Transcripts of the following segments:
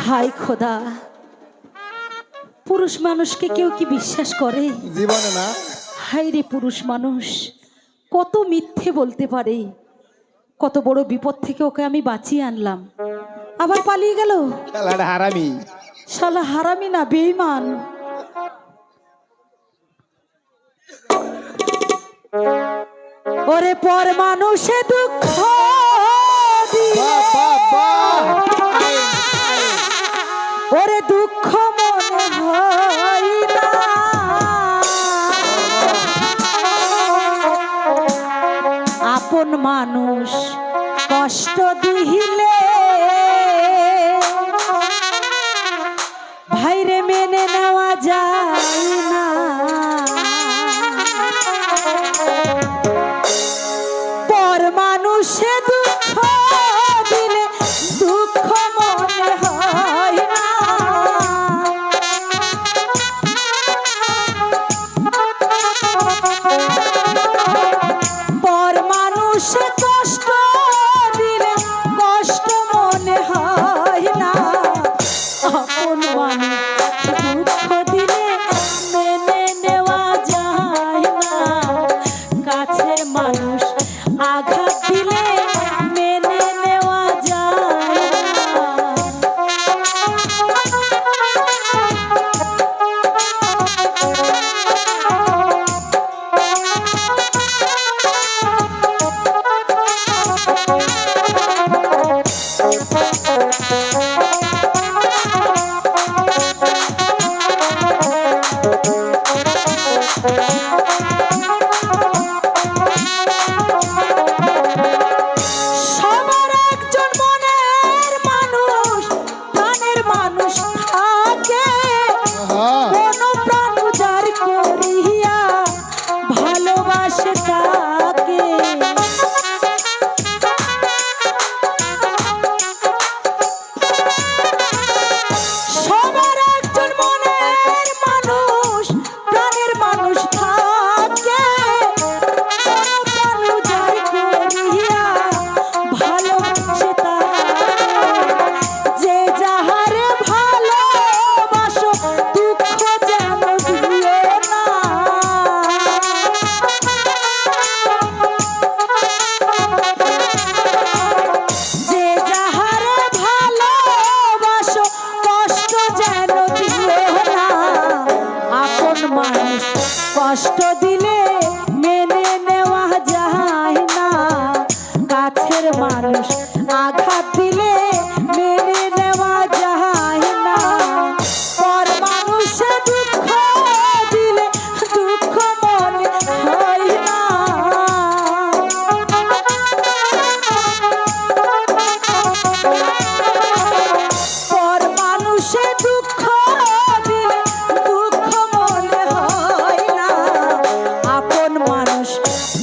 হায় খোদা, পুরুষ মানুষকে কেউ কি বিশ্বাস করে? জীবনে না। হায় রে পুরুষ মানুষ, কত মিথ্যে বলতে পারে। কত বড় বিপদ থেকে ওকে আমি বাঁচিয়ে আনলাম, আবার পালিয়ে গেল। শালাটা হারামি। শালা হারামি না, বেঈমান। ওরে পর মানুষে দুঃখ দিয়ে, বাহ বাহ বাহ। ওরে দুঃখ মনে হয় না, আপন মানুষ কষ্ট দিলে ভাইরে মেনে নেওয়া যায় না। পর মানুষে দুঃখ দিলে দুঃখ মনে হয় না, পর মানুষে কষ্ট দিলে কষ্ট মনে হয় না, আপন মানুষ দুঃখ দিলে মেনে নেওয়া যায় না, কাছের মানুষ আঘাত দিলে মেনে নেওয়া যায় সবার একজন মনের মানুষ, প্রাণের মানুষ থাকে, কোন প্রাণ উজাড় করিয়া ভালোবাসে তাকে। সবার একজন মনের মানুষ, প্রাণের মানুষ থাকে, কোন প্রাণ উজাড় করিয়া ভালোবাসে তাকে। যে যাহারে ভালোবাসো দুঃখ যেন দিও না, যে যাহারে ভালোবাসো কষ্ট যেন দিও না, আপন মানুষ কষ্ট দিলে মেনে নেওয়া যায় না, কাছের মানুষ আঘাত দিলে মেনে নেওয়া যায় না, পর মানুষে দুঃখ দিলে দুঃখ মনে হয় না। পর মানুষে দুঃখ দিলে দুঃখ মনে হয় না, আপন মানুষ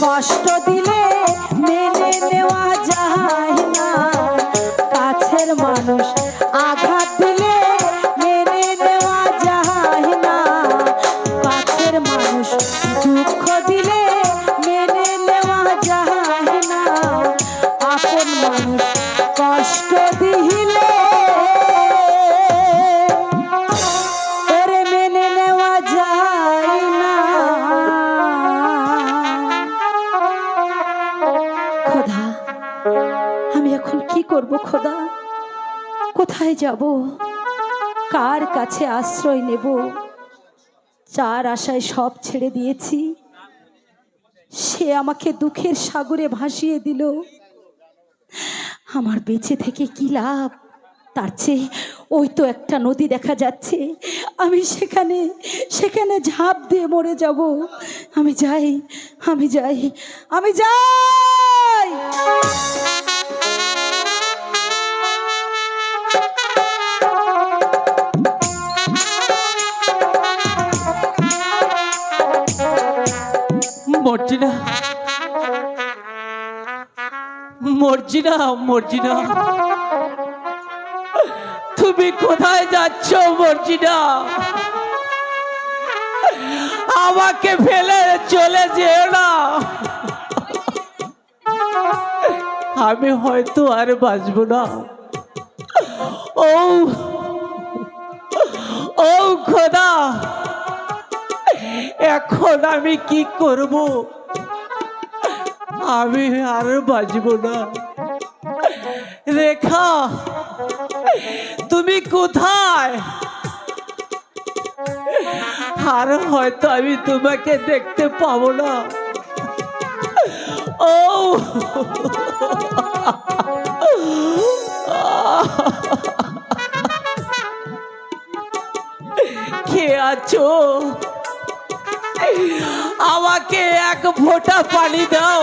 কষ্ট দিলে মেনে নেওয়া যায় না, কাছের মানুষ আঘাত দিলে মেনে নেওয়া যায় না, কাছের মানুষ দুঃখ দিলে মেনে নেওয়া যায় না, আপন মানুষ কষ্ট দিলে ওরে মেনে নেওয়া যায় না। খোদা, আমি এখন কি করব খোদা? কোথায় যাব? কার কাছে আশ্রয় নেব? যার আশায় সব ছেড়ে দিয়েছি, সে আমাকে দুঃখের সাগরে ভাসিয়ে দিল। আমার বেঁচে থেকে কি লাভ? তার চেয়ে ওই তো একটা নদী দেখা যাচ্ছে, আমি সেখানে সেখানে ঝাঁপ দিয়ে মরে যাব। আমি যাই, আমি যাই, আমি যাই। মর্জিনা, মর্জিনা, মর্জিনা, তুমি কোথায় যাচ্ছ মর্জিনা? আমাকে ফেলে চলে যেও না। আমি হয়তো আর বাঁচব না। ও আমি কি করব? আমি আর বাঁচব না। রেখা, তুমি কোথায়? আর হয়তো আমি তোমাকে দেখতে পাবো না। ও কে আছো? আমাকে এক ফোঁটা পানি দাও,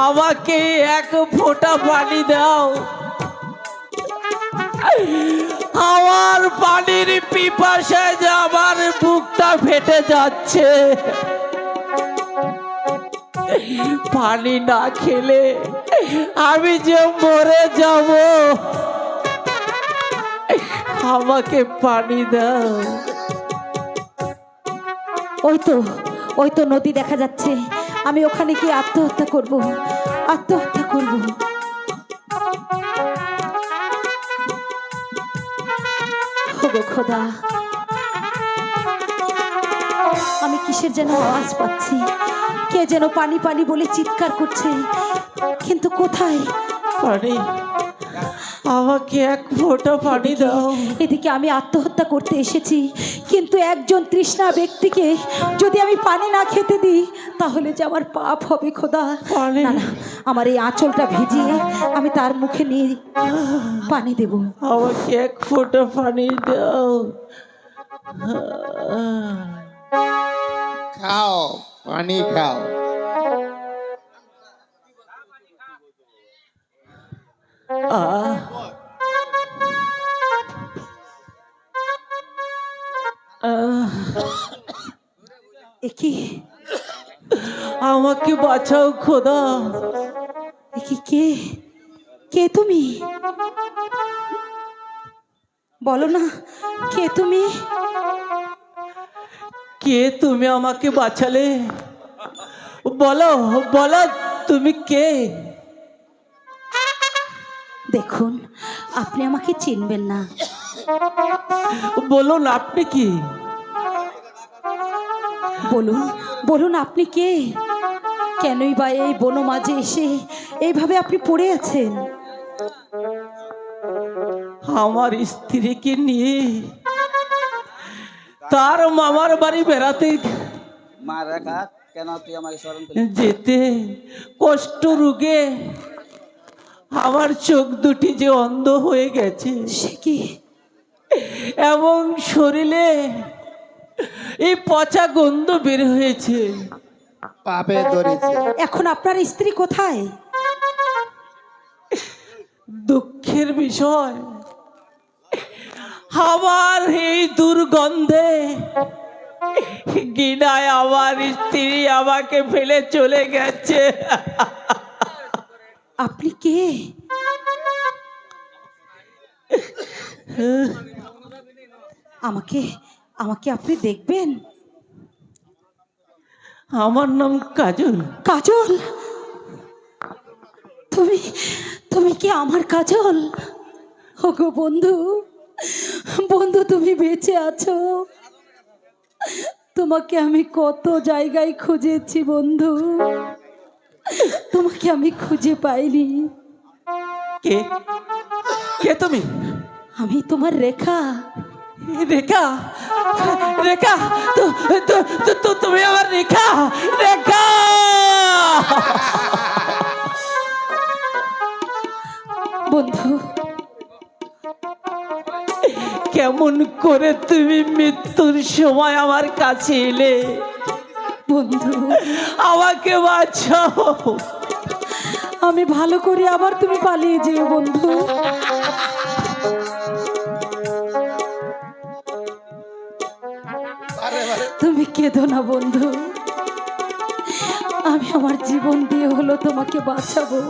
আমাকে এক ফোঁটা পানি দাও। আমার পানির পিপাসায় যে আমার বুকটা ফেটে যাচ্ছে। পানি না খেলে আমি যে মরে যাব। আমাকে পানি দাও। ওই তো নদী দেখা যাচ্ছে। আমি ওখানে গিয়ে আত্মহত্যা করব, আত্মহত্যা করব। ওগো খোদা, আমি কিসের যেন আওয়াজ পাচ্ছি। কে যেন পানি পানি বলে চিৎকার করছে, কিন্তু কোথায়? পানি, আমাকে এক ফোঁটা পানি দাও। এদিকে আমি আত্মহত্যা করতে এসেছি, কিন্তু একজন তৃষ্ণা ব্যক্তিকে যদি আমি পানি না খেতে দিই তাহলে যে আমার পাপ হবে খোদা। পানি? না না, আমার এই আঁচলটা ভিজিয়ে আমি তার মুখে নিয়ে পানি দেব। আমাকে এক ফোঁটা পানি দাও। খাও, পানি খাও। আহ, আহ, একি আমাকে বাঁচাও খোদা। একি কে? কে তুমি? বলো না, কে তুমি? কে তুমি? আমাকে বাঁচালে? বলো বলো, তুমি কে? দেখুন, আপনি আমাকে চিনবেন না। বলুন আপনি কি? বলুন বলুন, আপনি কে? কেনই বা এই বন মাঝে এসে এইভাবে আপনি পড়ে আছেন? আমার স্ত্রীকে নিয়ে তার মামার বাড়ি বেড়াতে মা রেখা, কেন তুই আমাকে স্মরণ করলি? যেতে কষ্ট রোগে আমার চোখ দুটি যে অন্ধ হয়ে গেছে, সে কি? এবং শরীরে এই পচা গন্ধ বের হয়েছে। পাপে ধরেছে। এখন আপনার স্ত্রী কোথায়? দুঃখের বিষয়, আমার এই দুর্গন্ধে গিনায় আমার স্ত্রী আমাকে ফেলে চলে গেছে। আপনি কে? আমাকে আমাকে আপনি দেখবেন? আমার নাম কাজল। কাজল? তুমি তুমি কি আমার কাজল? ওগো বন্ধু, বন্ধু তুমি বেঁচে আছো? তোমাকে আমি কত জায়গায় খুঁজেছি বন্ধু, তোমাকে আমি খুঁজে পাইনি। কে? কে তুমি? আমি তোমার রেখা। রেখা? রেখা? তুমি আমার রেখা? রেখা! বন্ধু, কেমন করে তুমি মৃত্যুর সময় আমার কাছে এলে? বন্ধু আমাকে বাঁচাও। আমি ভালো করে আবার তুমি পালিয়ে যেও বন্ধু। তুমি কেঁদো না বন্ধু, আমি আমার জীবন দিয়ে হলো তোমাকে বাঁচাবো।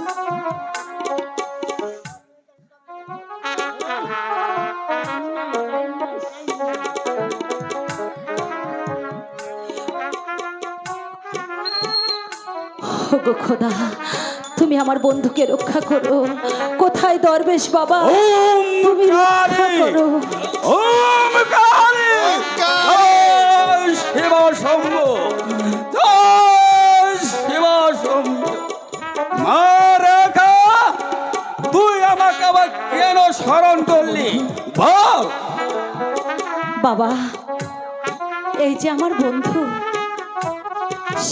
ওগো খোদা, তুমি আমার বন্ধুকে রক্ষা করো। কোথায় দরবেশ বাবা? তুমি রক্ষা করো। ওম কালী! ওম শিব শম্ভু, জয় শিব শম্ভু। মা রেখা, তুই আমাকে আবার কেন স্মরণ করলি বল? বাবা, এই যে আমার বন্ধু,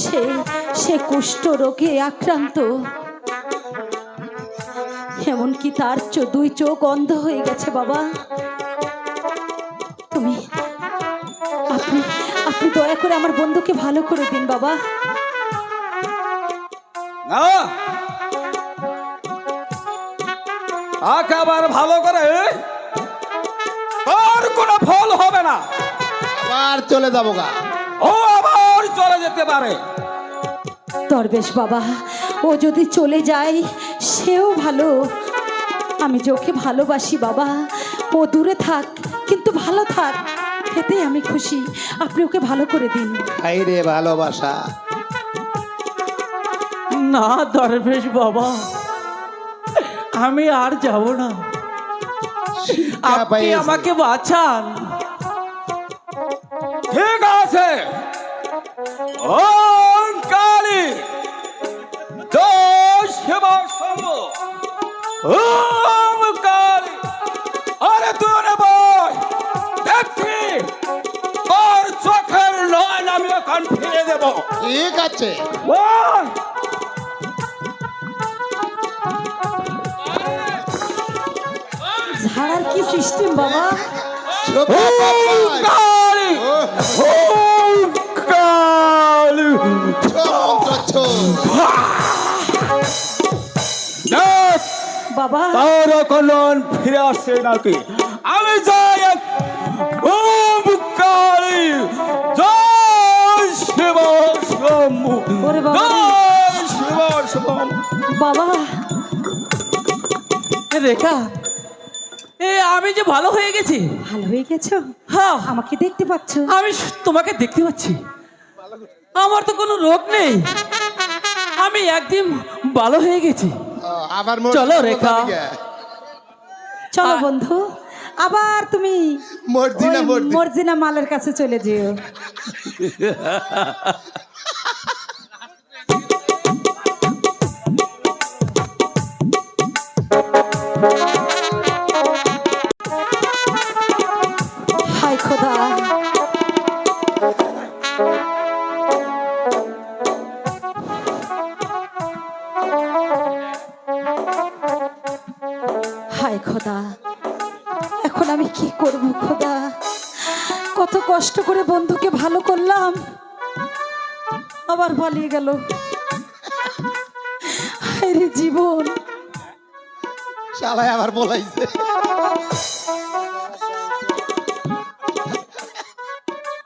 সে সে কুষ্ঠ রোগে আক্রান্ত, এমনকি তার দুই চোখ অন্ধ হয়ে গেছে বাবা। তুমি আপনি আপনি দয়া করে আমার বন্ধুকে ভালো করে দিন বাবা। না, তাকে আবার ভালো করে তার কোনো ফল হবে না। আবার চলে যাবো গা। ও আবার চলে যেতে পারে। দরবেশ বাবা, ও যদি চলে যায় সেও ভালো। আমি যে ওকে ভালোবাসি বাবা, ও দূরে থাক কিন্তু ভালো থাক, এতেই আমি খুশি। আপনি ওকে ভালো করে দিন। হাই রে ভালোবাসা। না দরবেশ বাবা, আমি আর যাব না, আপনি আমাকে বাঁচান। ঠিক আছে, ওম কালী, জয় শিব শম্ভু, ওম কালী। আরে তুই রে বল, দেখছি তোর চোখের নয়ন আমি এখন ফিরে দেব। ঠিক আছে। বল। ঝাড়ার কি সিস্টেম বাবা? ওম কালী, ওম কালী। দেখ, বাবা তার কোনো ফিরে আসছে নাকি? আমি যাই। ওম কালী, জয় শিব শম্ভু, ওরে বাবা। জয় শিব শম্ভু। বাবা, রেখা, আমি যে ভালো হয়ে গেছি। ভালো হয়ে গেছো? হ্যাঁ, আমাকে দেখতে পাচ্ছ? আমি তোমাকে দেখতে পাচ্ছি, আমার তো কোনো রোগ নেই, আমি একদিন ভালো হয়ে গেছি। আবার চলো রেখা। চলো বন্ধু, আবার তুমি মর্জিনা ওই মর্জিনা মালের কাছে চলে যেও। হায় খোদা, হায় খোদা, এখন আমি কি করব খোদা? কত কষ্ট করে বন্ধুকে ভালো করলাম, আবার পালিয়ে গেল। হায় রে জীবন। শালায় আবার বলাইছে।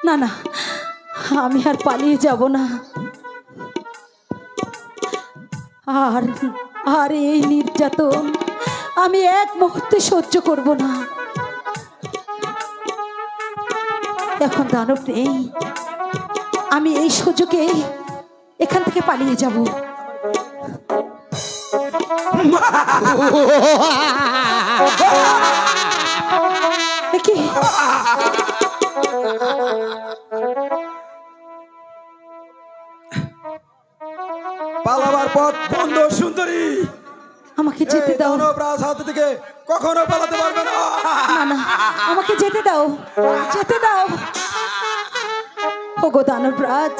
না না, আমি আর পালিয়ে যাব না। আর আর এই নির্যাতন আমি এক মুহূর্তে সহ্য করব না। এখন দানব নেই, আমি এই সুযোগে এখান থেকে পালিয়ে যাব। কি পালাবার পথ বন্ধ সুন্দরী। আমাকে যেতে দাও। দানবরাজ হাত থেকে কখনো পালাতে পারবে না। না না, আমাকে যেতে দাও, যেতে দাও। ওগো দানবরাজ,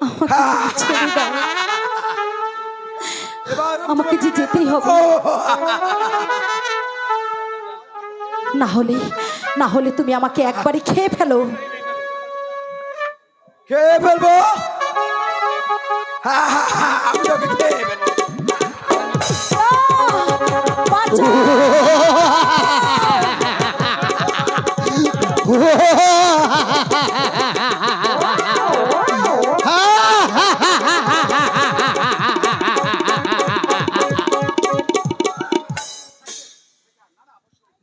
আমাকে তুমি ছেড়ে দাও। আমাকে যে যেতেই হবে, না হলে তুমি আমাকে একবারে খেয়ে ফেলো। খেয়ে ফেলবো? আমি তোকে খেয়ে ফেলবো। বাঁচাও!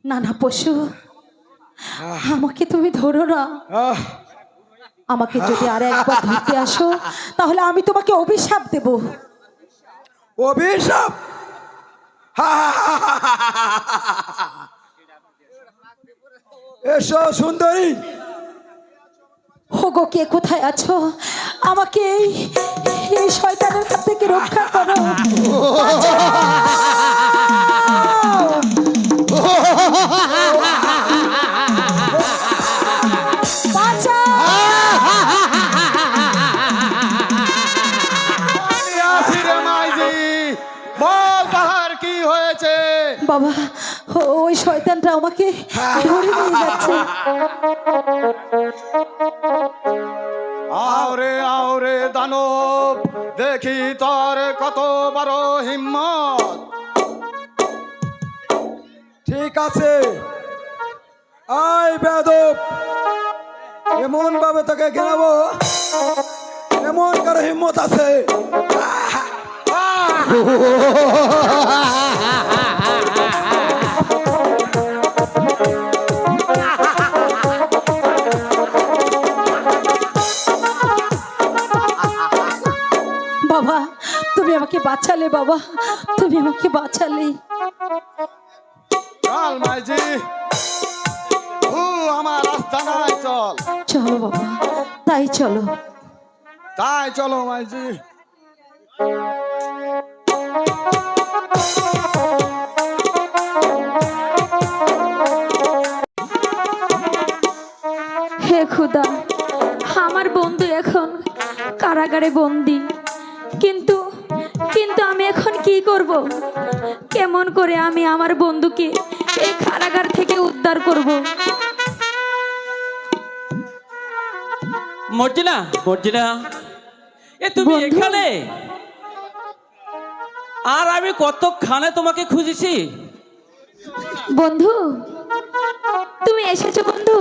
না না পশু, আমাকে তুমি ধরো না। আমাকে যদি আর একবার ধরতে আসো তাহলে আমি তোমাকে অভিশাপ দেব। অভিশাপ? এসো সুন্দরী। ওগো কে কোথায় আছো? আমাকে এই শয়তানের হাত থেকে রক্ষা করো। বাঁচাও! আমি আছি রে মাইজি, বল তাহার কি হয়েছে? বাবা, ওই শয়তানটা আমাকে ধরে নিয়ে যাচ্ছে। আওরে আওরে দানব, দেখি তোর কত বড় হিম্মত। ঠিক আছে, আয় বেদব, এমন ভাবে তোকে গেলাবো, এমন কারো হিম্মত আছে? বাবা, তুমি আমাকে বাঁচালে, বাবা তুমি আমাকে বাঁচালে। চল মাইজি, আমার আস্তানায় চল। চলো বাবা, তাই চলো। তাই চলো মাইজি। হে খুদা, আমার বন্ধু এখন কারাগারে বন্দি, কিন্তু কিন্তু আমি এখন কি করব? কেমন করে আমি আমার বন্ধুকে এই কারাগার থেকে উদ্ধার করব? মর্জিনা, মর্জিনা, এ তুমি বন্ধু। এখানে? আর আমি কতক্ষণে তোমাকে খুঁজেছি। বন্ধু, তুমি এসেছো বন্ধু?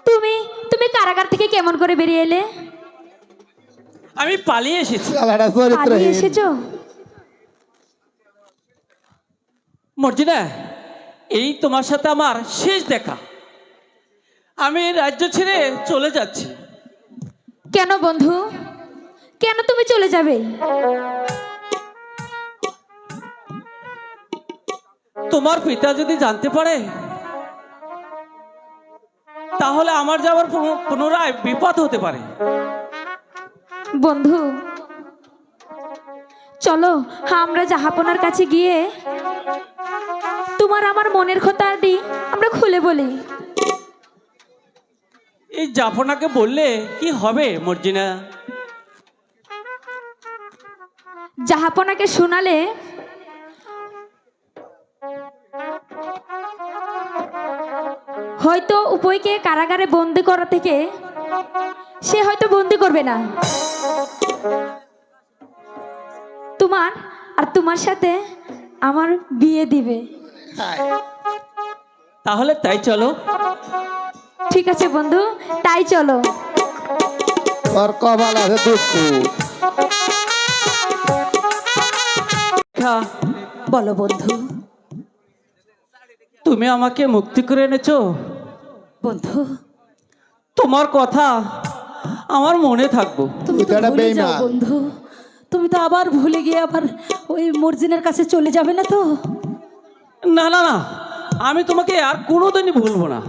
তুমি তুমি কারাগার থেকে কেমন করে বেরিয়ে এলে? আমি পালিয়ে এসেছি। শালাটা পালিয়ে চরিত্রহীন। এসেছো? মর্জিনা, এই তোমার সাথে আমার শেষ দেখা। আমি এই রাজ্য ছেড়ে চলে যাচ্ছি। কেন বন্ধু, কেন তুমি চলে যাবে? তোমার পিতা যদি জানতে পারে, তাহলে আমার যাওয়ার পুনরায় বিপদ হতে পারে। বন্ধু, চলো আমরা জাহাপনার কাছে গিয়ে তোমার আমার মনের কথাটি আমরা খুলে বলি। এই জাফনাকে বললে কি হবে মর্জিনা? জাহাপনাকে শোনালে হয়তো উপইকে কারাগারে বন্দি করা থেকে সে হয়তো বন্দি করবে না। তোমার আর তোমার সাথে আমার বিয়ে দিবে। তাহলে তাই চলো। ঠিক আছে বন্ধু, তাই চলো। তোর কপাল আছে দুঃখ। বলো বন্ধু। তুমি আমাকে মুক্তি করে এনেছো বন্ধু, তোমার কথা আমার মনে থাকবো। তুমি তো এটা ভুলে যাও বেঈমান। বন্ধু, তুমি তো আবার ভুলে গিয়ে আবার ওই মর্জিনার কাছে চলে যাবে না তো? না না না, আমি তোমাকে আর কোনোদিনই ভুলবো না।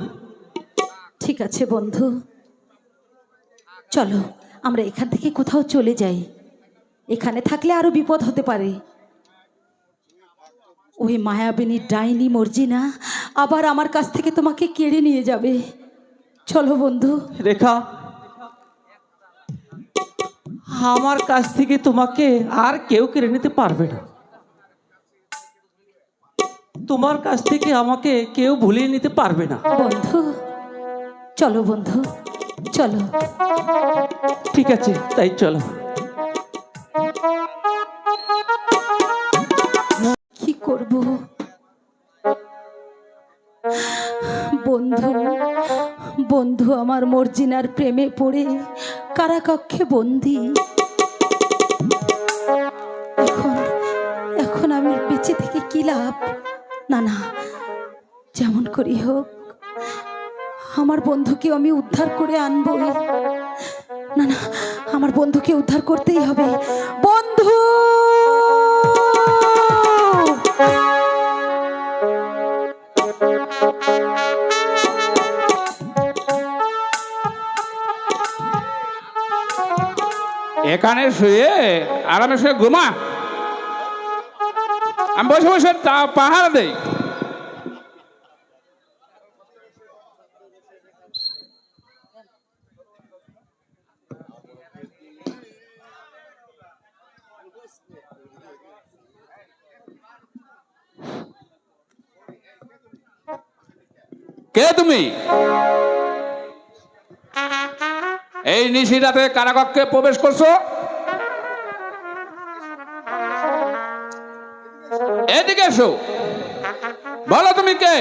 ঠিক আছে বন্ধু, চলো আমরা এখান থেকে কোথাও চলে যাই। এখানে থাকলে আরো বিপদ হতে পারে। ওই মায়াবিনী ডাইনি মর্জিনা আবার আমার কাছ থেকে তোমাকে কেড়ে নিয়ে যাবে। চলো বন্ধু। রেখা, আমার কাছ থেকে তোমাকে আর কেউ কেড়ে নিতে পারবে না। তোমার কাছ থেকে আমাকে কেউ ভুলিয়ে নিতে পারবে না। বন্ধু চলো, বন্ধু চলো। ঠিক আছে, তাই চলো। কি করব বন্ধু? বন্ধু আমার মর্জিনার প্রেমে পড়ে কারাকক্ষে বন্দি। এখন এখন আমি বেঁচে থেকে কি লাভ? না না, যেমন করি হোক আমার বন্ধুকে আমি উদ্ধার করে আনবই। না না, আমার বন্ধুকে উদ্ধার করতেই হবে। বন্ধু! এখানে শুয়ে আরামে শুয়ে ঘুমা, আমি বসে বসে পাহারা দেই। কে তুমি? এই নিশিরাতে কারাকক্ষে প্রবেশ করছো? এদিকে এসো, বলো তুমি কে?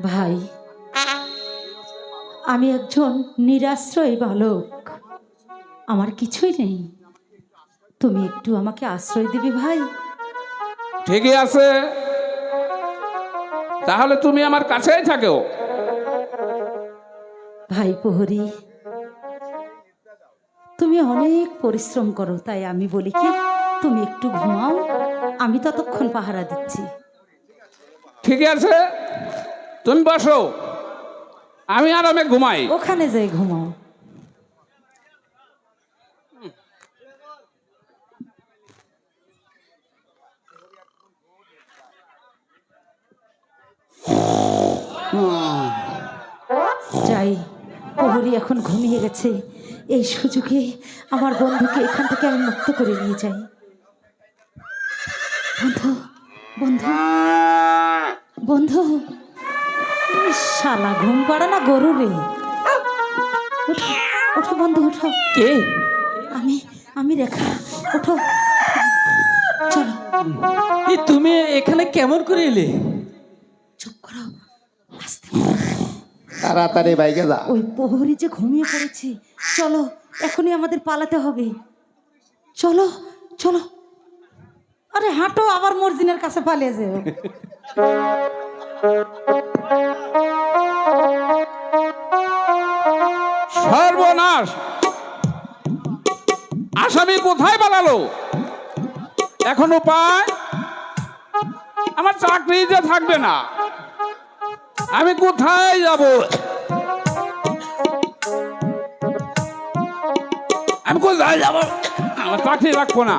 ভাই, আমি একজন নিরাশ্রয় বালক, আমার কিছুই নেই। তুমি একটু আমাকে আশ্রয় দিবে ভাই? ঠিকই আছে, তাহলে তুমি আমার কাছেই থাকো। ভাই প্রহরী, তুমি অনেক পরিশ্রম করো, তাই আমি বলি কি তুমি একটু ঘুমাও, আমি ততক্ষণ পাহারা দিচ্ছি। ঠিকই আছে, তুমি বসো, আমি আরামে ঘুমাই। ওখানে যাই ঘুমাও। যাই, প্রহরী এখন ঘুমিয়ে গেছে, এই সুযোগে আমার বন্ধুকে এখান থেকে আমি মুক্ত করে নিয়ে যাই। বন্ধু, বন্ধু, বন্ধু, এই শালা ঘুম পাড়া না গরু রে। ওঠো, ওঠো বন্ধু, ওঠো। কে? আমি রেখা, ওঠো, চলো। তুমি এখানে কেমন করে এলে? চুপ করো, আস্তে। তাড়াতাড়ি বাইকে যা। ওই প্রহরী যে ঘুমিয়ে পড়েছে, চলো এখনই আমাদের পালাতে হবে। চলো চলো, আরে হাঁটো, আবার মর্জিনের কাছে পালিয়ে যেও। সর্বনাশ, আসামি কোথায় পালালো? এখন উপায়, আমার চাকরি যে থাকবে না, আমি কোথায় যাব? আমি কোথায় যাব? আমার চাকরি রাখবো না।